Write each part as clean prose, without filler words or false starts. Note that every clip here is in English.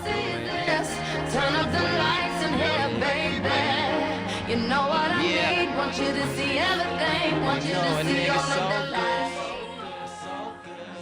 see this. Turn up the lights in here, baby. You know what I need. Want you to see everything. Want you to see all of the lights.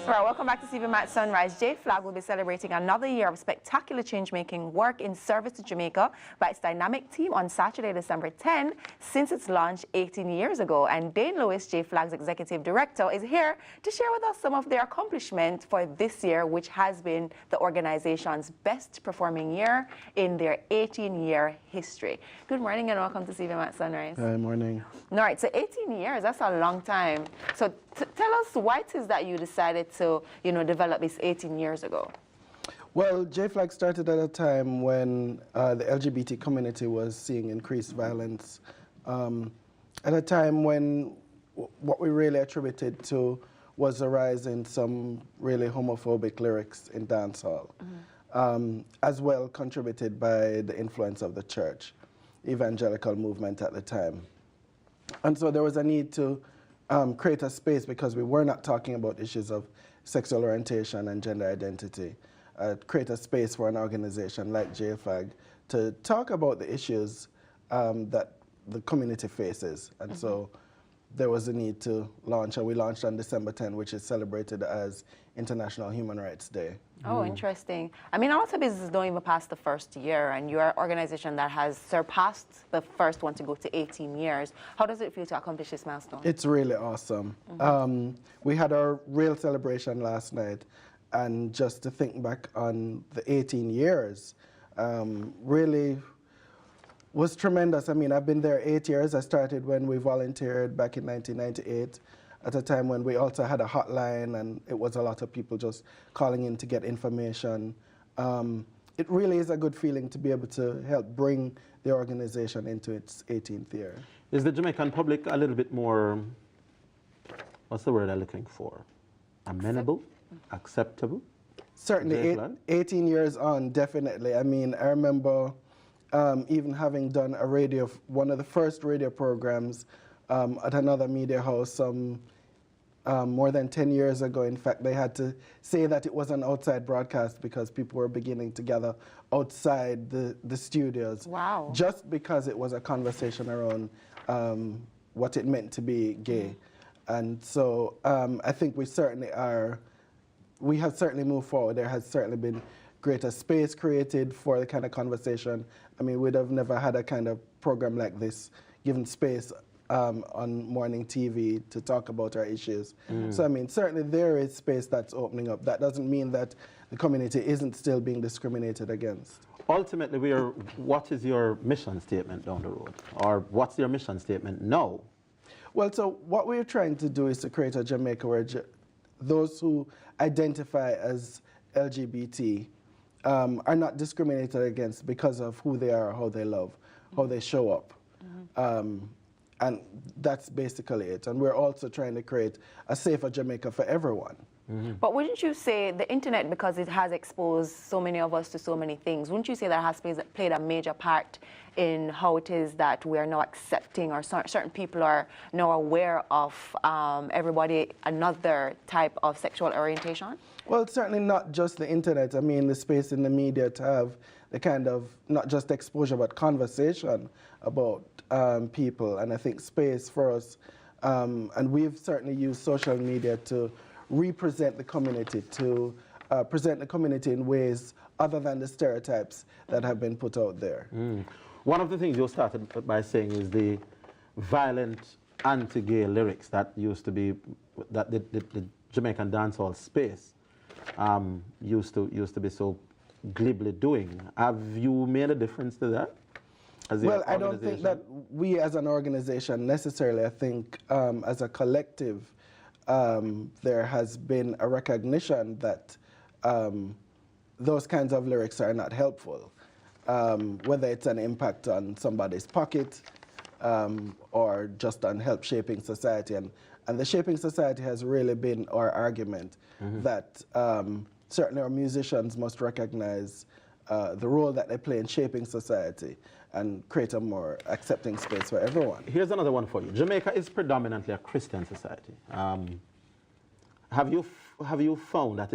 All right, welcome back to CB Matt Sunrise. JFLAG will be celebrating another year of spectacular change-making work in service to Jamaica by its dynamic team on Saturday, December 10, since its launch 18 years ago. And Dane Lewis, JFLAG's executive director, is here to share with us some of their accomplishments for this year, which has been the organization's best performing year in their 18-year history. Good morning and welcome to CB Matt Sunrise. Good morning. All right, so 18 years, that's a long time. So tell us why it is that you decided to, develop this 18 years ago. Well, JFLAG started at a time when the LGBT community was seeing increased violence. At a time when what we really attributed to was a rise in some really homophobic lyrics in dancehall, as well contributed by the influence of the church, evangelical movement at the time. And so there was a need to create a space because we were not talking about issues of sexual orientation and gender identity. Create a space for an organization like JFLAG to talk about the issues that the community faces. And so there was a need to launch, and we launched on December 10, which is celebrated as International Human Rights Day. Oh, interesting. I mean, a lot of businesses don't even pass the first year, and you're an organization that has surpassed the first one to go to 18 years. How does it feel to accomplish this milestone? It's really awesome. We had our real celebration last night, and just to think back on the 18 years really was tremendous. I mean, I've been there 8 years. I started when we volunteered back in 1998. At a time when we also had a hotline, and it was a lot of people just calling in to get information. It really is a good feeling to be able to help bring the organization into its 18th year. Is the Jamaican public a little bit more, what's the word I'm looking for? Amenable? Acceptable? Certainly, 18 years on, definitely. I mean, I remember even having done one of the first radio programs at another media house more than 10 years ago. In fact, they had to say that it was an outside broadcast because people were beginning to gather outside the studios. Wow. Just because it was a conversation around what it meant to be gay. And so I think we have certainly moved forward. There has certainly been greater space created for the kind of conversation. I mean, we'd have never had a kind of program like this, given space on morning TV to talk about our issues. So I mean, certainly there is space that's opening up. That doesn't mean that the community isn't still being discriminated against. Ultimately, what is your mission statement down the road? Or what's your mission statement now? Well, so what we're trying to do is to create a Jamaica where those who identify as LGBT are not discriminated against because of who they are, how they love, how they show up. And that's basically it. And we're also trying to create a safer Jamaica for everyone. But wouldn't you say the internet, because it has exposed so many of us to so many things, wouldn't you say that has played a major part in how it is that we are now accepting, or certain people are now aware of everybody another type of sexual orientation? Well, it's certainly not just the internet. I mean, the space in the media to have the kind of, not just exposure, but conversation about people. And I think space for us, and we've certainly used social media to represent the community, to present the community in ways other than the stereotypes that have been put out there. One of the things you started by saying is the violent anti-gay lyrics that used to be, that the Jamaican dancehall space used to be so glibly doing. Have you made a difference to that? Well, I don't think that we as an organization necessarily. I think as a collective, there has been a recognition that those kinds of lyrics are not helpful, whether it's an impact on somebody's pocket or just on help shaping society. And the shaping society has really been our argument that certainly our musicians must recognize the role that they play in shaping society and create a more accepting space for everyone. Here's another one for you. Jamaica is predominantly a Christian society. Have you found that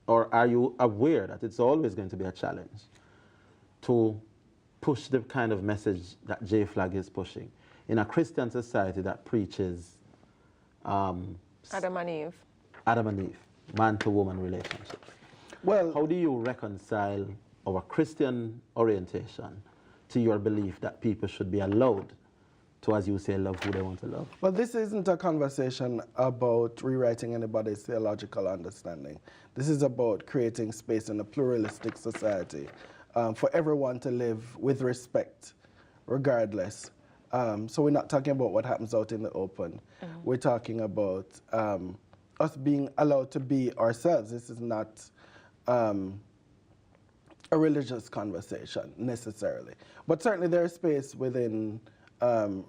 or are you aware that it's always going to be a challenge to push the kind of message that JFLAG is pushing in a Christian society that preaches Adam and Eve. Adam and Eve, man-to-woman relationship? Well, How do you reconcile our Christian orientation to your belief that people should be allowed to, as you say, love who they want to love? well, this isn't a conversation about rewriting anybody's theological understanding. This is about creating space in a pluralistic society for everyone to live with respect, regardless. So we're not talking about what happens out in the open. We're talking about us being allowed to be ourselves. This is not a religious conversation necessarily, but certainly there's space within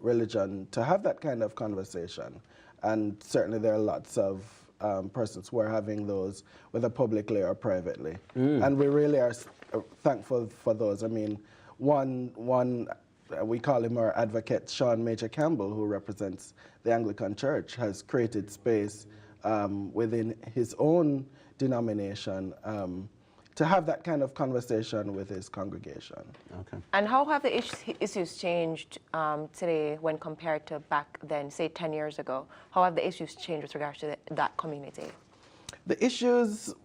religion to have that kind of conversation, and certainly there are lots of persons who are having those, whether publicly or privately, and we really are thankful for those. I mean, one we call him our advocate, Sean Major Campbell, who represents the Anglican Church, has created space within his own denomination to have that kind of conversation with his congregation. Okay. And how have the issues changed today when compared to back then, say 10 years ago? How have the issues changed with regards to that community? The issues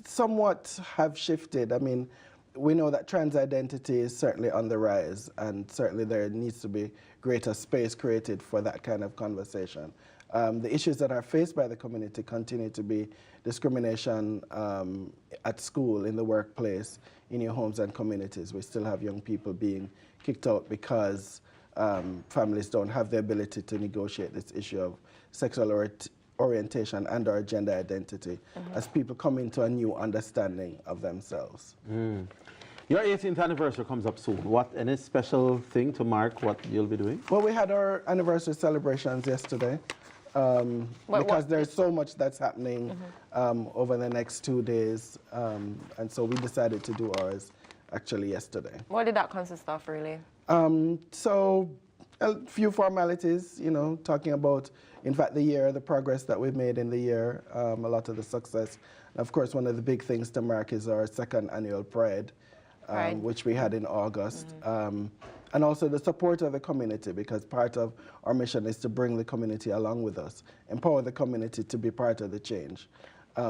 somewhat have shifted. I mean, we know that trans identity is certainly on the rise, and certainly there needs to be greater space created for that kind of conversation. The issues that are faced by the community continue to be discrimination at school, in the workplace, in your homes and communities. We still have young people being kicked out because families don't have the ability to negotiate this issue of sexual orientation and or gender identity as people come into a new understanding of themselves. Your 18th anniversary comes up soon. Any special thing to mark what you'll be doing? Well, we had our anniversary celebrations yesterday. Because there's so much that's happening over the next 2 days, and so we decided to do ours actually yesterday. What did that consist of, really? So a few formalities, you know, talking about, in fact, the year, the progress that we've made in the year, a lot of the success. And of course, one of the big things to mark is our second annual Pride, which we had in August. And also the support of the community, because part of our mission is to bring the community along with us, empower the community to be part of the change.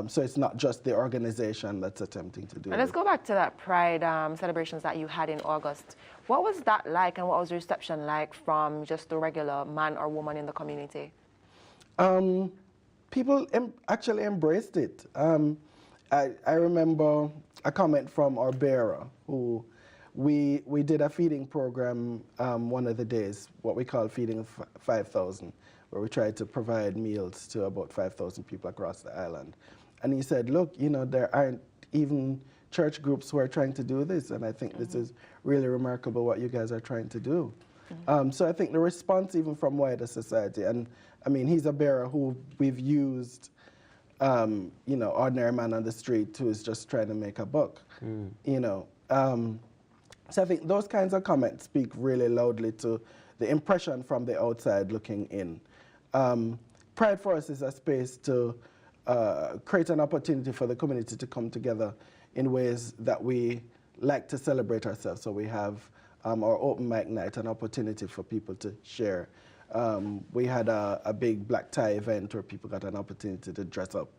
So it's not just the organization that's attempting to do it. And let's go back to that Pride celebrations that you had in August. What was that like, and what was the reception like from just the regular man or woman in the community? People actually embraced it. I remember a comment from our bearer who we did a feeding program one of the days, what we call Feeding 5,000, where we tried to provide meals to about 5,000 people across the island. And he said, look, you know, there aren't even church groups who are trying to do this, and I think this is really remarkable what you guys are trying to do. So I think the response even from wider society, and I mean, he's a bearer who we've used, you know, ordinary man on the street who is just trying to make a buck, you know. So I think those kinds of comments speak really loudly to the impression from the outside looking in. Pride for us is a space to create an opportunity for the community to come together in ways that we like to celebrate ourselves. So we have our open mic night, an opportunity for people to share. We had a big black tie event where people got an opportunity to dress up.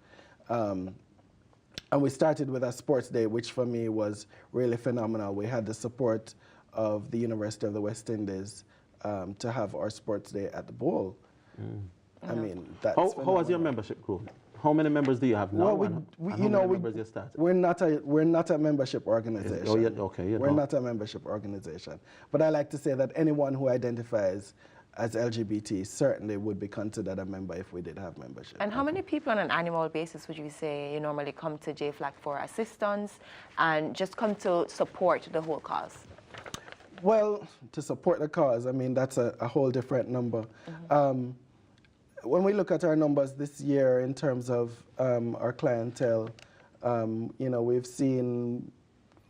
And we started with a sports day, which for me was really phenomenal. We had the support of the University of the West Indies to have our sports day at the Bowl. I mean, that's How was your membership group? How many members do you have now? Well, how many members you started? we're not a membership organization. Oh, yeah, okay, we're not a membership organization. But I like to say that anyone who identifies as LGBT certainly would be considered a member if we did have membership. And how many people on an annual basis would you say you normally come to JFLAG for assistance and just come to support the whole cause? Well, to support the cause, I mean, that's a whole different number. When we look at our numbers this year in terms of our clientele, you know, we've seen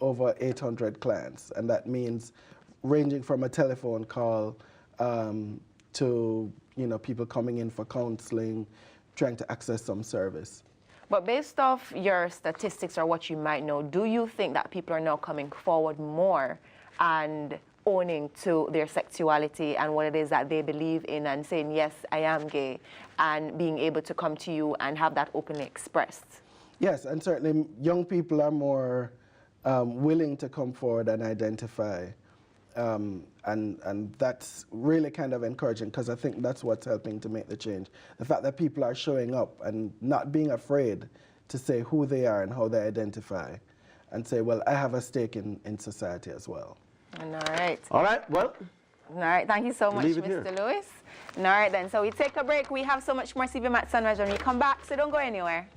over 800 clients, and that means ranging from a telephone call to, you know, people coming in for counseling, trying to access some service. But based off your statistics or what you might know, do you think that people are now coming forward more and owning to their sexuality and what it is that they believe in and saying, yes, I am gay, and being able to come to you and have that openly expressed? Yes, and certainly young people are more willing to come forward and identify. And that's really kind of encouraging, because I think that's what's helping to make the change. The fact that people are showing up and not being afraid to say who they are and how they identify, and say, well, I have a stake in society as well. All right. All right, well. All right, thank you so much, Mr. Lewis. All right, then, so we take a break. We have so much more CB Matt Sunrise when we come back, so don't go anywhere.